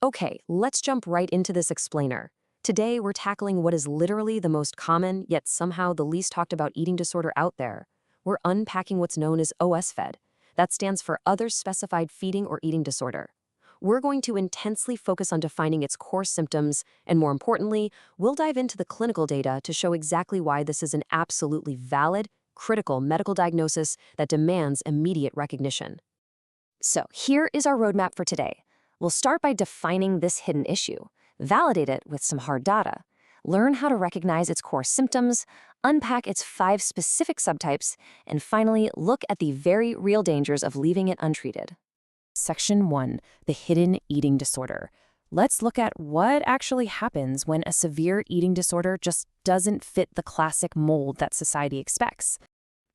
Okay, let's jump right into this explainer. Today, we're tackling what is literally the most common, yet somehow the least talked about eating disorder out there. We're unpacking what's known as OSFED. That stands for Others Specified Feeding or Eating Disorder. We're going to intensely focus on defining its core symptoms, and more importantly, we'll dive into the clinical data to show exactly why this is an absolutely valid, critical medical diagnosis that demands immediate recognition. So here is our roadmap for today. We'll start by defining this hidden issue, validate it with some hard data, learn how to recognize its core symptoms, unpack its 5 specific subtypes, and finally look at the very real dangers of leaving it untreated. Section 1, the hidden eating disorder. Let's look at what actually happens when a severe eating disorder just doesn't fit the classic mold that society expects.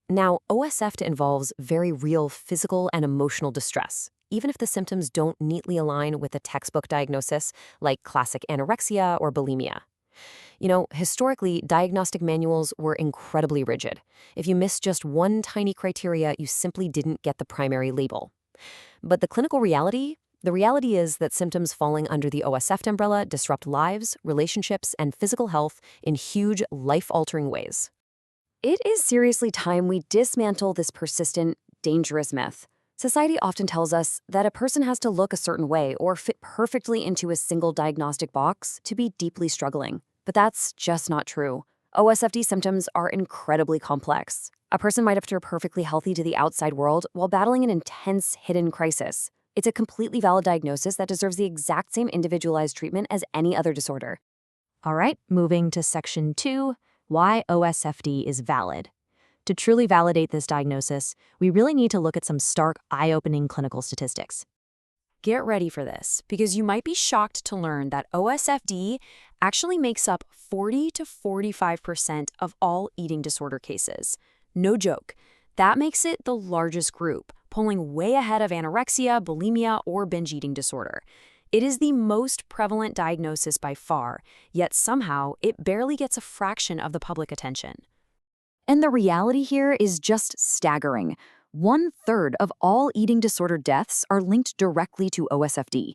Now, OSFED involves very real physical and emotional distress, even if the symptoms don't neatly align with a textbook diagnosis like classic anorexia or bulimia. Historically, diagnostic manuals were incredibly rigid. If you missed just one tiny criteria, you simply didn't get the primary label. But the reality is that symptoms falling under the OSFED umbrella disrupt lives, relationships, and physical health in huge, life-altering ways. It is seriously time we dismantle this persistent, dangerous myth. Society often tells us that a person has to look a certain way or fit perfectly into a single diagnostic box to be deeply struggling. But that's just not true. OSFD symptoms are incredibly complex. A person might appear perfectly healthy to the outside world while battling an intense hidden crisis. It's a completely valid diagnosis that deserves the exact same individualized treatment as any other disorder. All right, moving to Section 2, why OSFD is valid. To truly validate this diagnosis, we really need to look at some stark, eye-opening clinical statistics. Get ready for this, because you might be shocked to learn that OSFD actually makes up 40 to 45% of all eating disorder cases. No joke. That makes it the largest group, pulling way ahead of anorexia, bulimia, or binge eating disorder. It is the most prevalent diagnosis by far, yet somehow it barely gets a fraction of the public attention. And the reality here is just staggering. 1/3 of all eating disorder deaths are linked directly to OSFD.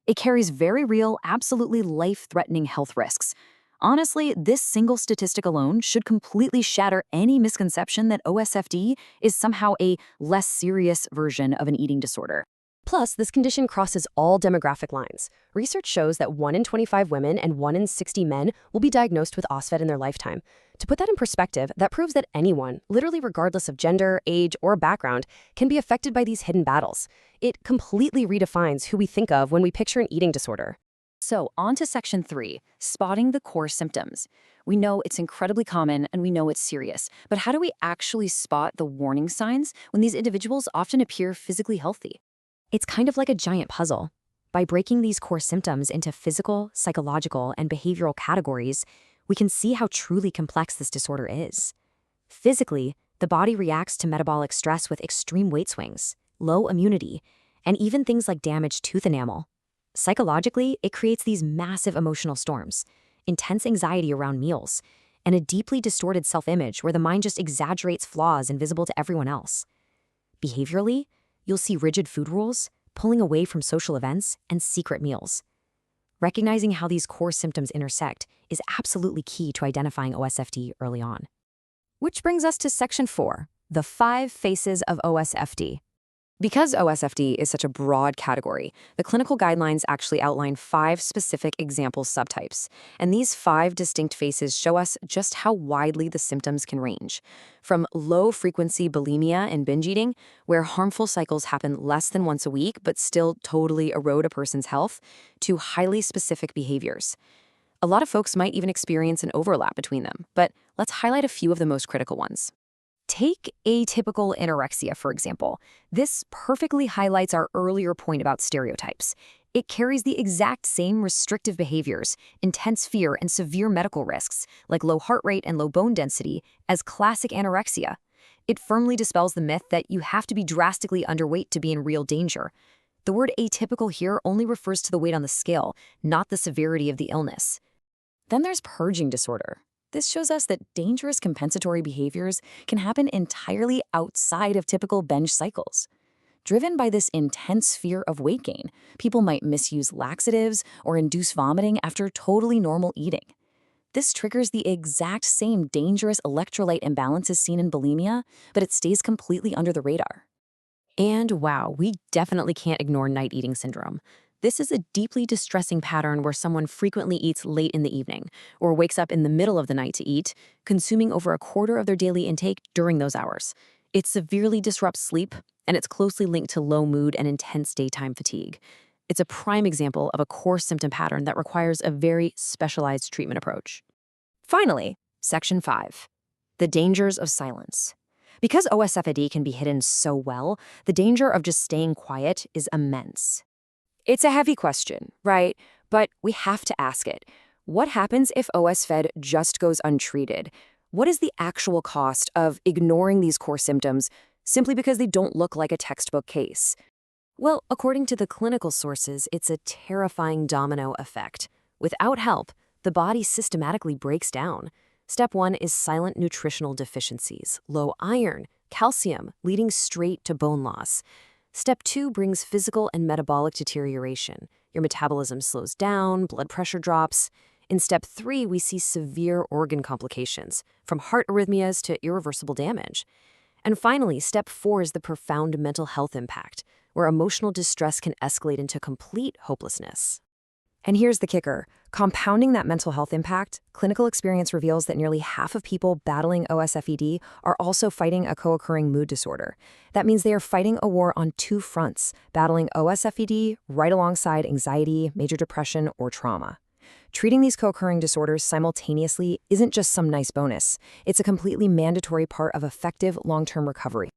It carries very real, absolutely life-threatening health risks. Honestly, this single statistic alone should completely shatter any misconception that OSFD is somehow a less serious version of an eating disorder. Plus, this condition crosses all demographic lines. Research shows that 1 in 25 women and 1 in 60 men will be diagnosed with OSFED in their lifetime. To put that in perspective, that proves that anyone, literally regardless of gender, age, or background, can be affected by these hidden battles. It completely redefines who we think of when we picture an eating disorder. So, on to Section 3, spotting the core symptoms. We know it's incredibly common and we know it's serious, but how do we actually spot the warning signs when these individuals often appear physically healthy? It's kind of like a giant puzzle. By breaking these core symptoms into physical, psychological, and behavioral categories, we can see how truly complex this disorder is. Physically, the body reacts to metabolic stress with extreme weight swings, low immunity, and even things like damaged tooth enamel. Psychologically, it creates these massive emotional storms, intense anxiety around meals, and a deeply distorted self-image where the mind just exaggerates flaws invisible to everyone else. Behaviorally, you'll see rigid food rules, pulling away from social events, and secret meals. Recognizing how these core symptoms intersect is absolutely key to identifying OSFD early on. Which brings us to Section 4, the 5 faces of OSFD. Because OSFD is such a broad category, the clinical guidelines actually outline 5 specific example subtypes, and these 5 distinct faces show us just how widely the symptoms can range. From low-frequency bulimia and binge eating, where harmful cycles happen less than once a week but still totally erode a person's health, to highly specific behaviors. A lot of folks might even experience an overlap between them, but let's highlight a few of the most critical ones. Take atypical anorexia, for example. This perfectly highlights our earlier point about stereotypes. It carries the exact same restrictive behaviors, intense fear, and severe medical risks, like low heart rate and low bone density, as classic anorexia. It firmly dispels the myth that you have to be drastically underweight to be in real danger. The word atypical here only refers to the weight on the scale, not the severity of the illness. Then there's purging disorder. This shows us that dangerous compensatory behaviors can happen entirely outside of typical binge cycles. driven by this intense fear of weight gain. People might misuse laxatives or induce vomiting after totally normal eating. This triggers the exact same dangerous electrolyte imbalances seen in bulimia, but it stays completely under the radar. And wow, we definitely can't ignore night eating syndrome. This is a deeply distressing pattern where someone frequently eats late in the evening or wakes up in the middle of the night to eat, consuming over a quarter of their daily intake during those hours. It severely disrupts sleep, and it's closely linked to low mood and intense daytime fatigue. It's a prime example of a core symptom pattern that requires a very specialized treatment approach. Finally, Section 5. The dangers of silence. Because OSFED can be hidden so well, the danger of just staying quiet is immense. It's a heavy question, right? But we have to ask it. What happens if OSFED just goes untreated? What is the actual cost of ignoring these core symptoms simply because they don't look like a textbook case? Well, according to the clinical sources, it's a terrifying domino effect. Without help, the body systematically breaks down. Step 1 is silent nutritional deficiencies, low iron, calcium, leading straight to bone loss. Step 2 brings physical and metabolic deterioration. Your metabolism slows down, blood pressure drops. In Step 3, we see severe organ complications, from heart arrhythmias to irreversible damage. And finally, Step 4 is the profound mental health impact, where emotional distress can escalate into complete hopelessness. And here's the kicker. Compounding that mental health impact, clinical experience reveals that nearly half of people battling OSFED are also fighting a co-occurring mood disorder. That means they are fighting a war on two fronts, battling OSFED right alongside anxiety, major depression, or trauma. Treating these co-occurring disorders simultaneously isn't just some nice bonus. It's a completely mandatory part of effective long-term recovery.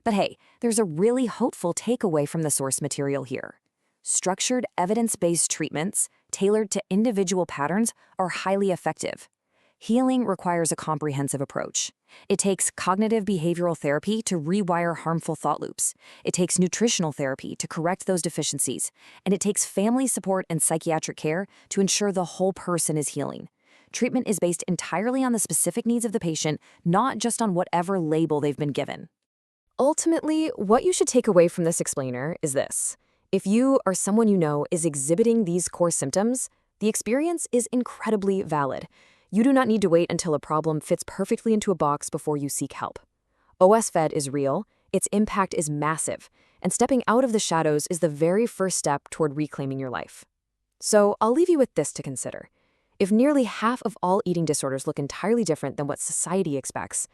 But hey, there's a really hopeful takeaway from the source material here. Structured, evidence-based treatments, tailored to individual patterns, are highly effective. Healing requires a comprehensive approach. It takes cognitive behavioral therapy to rewire harmful thought loops. It takes nutritional therapy to correct those deficiencies. And it takes family support and psychiatric care to ensure the whole person is healing. Treatment is based entirely on the specific needs of the patient, not just on whatever label they've been given. Ultimately, what you should take away from this explainer is this. If you or someone you know is exhibiting these core symptoms, the experience is incredibly valid. You do not need to wait until a problem fits perfectly into a box before you seek help. OSFED is real, its impact is massive, and stepping out of the shadows is the very first step toward reclaiming your life. So I'll leave you with this to consider. If nearly half of all eating disorders look entirely different than what society expects,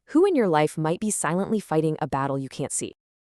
who in your life might be silently fighting a battle you can't see?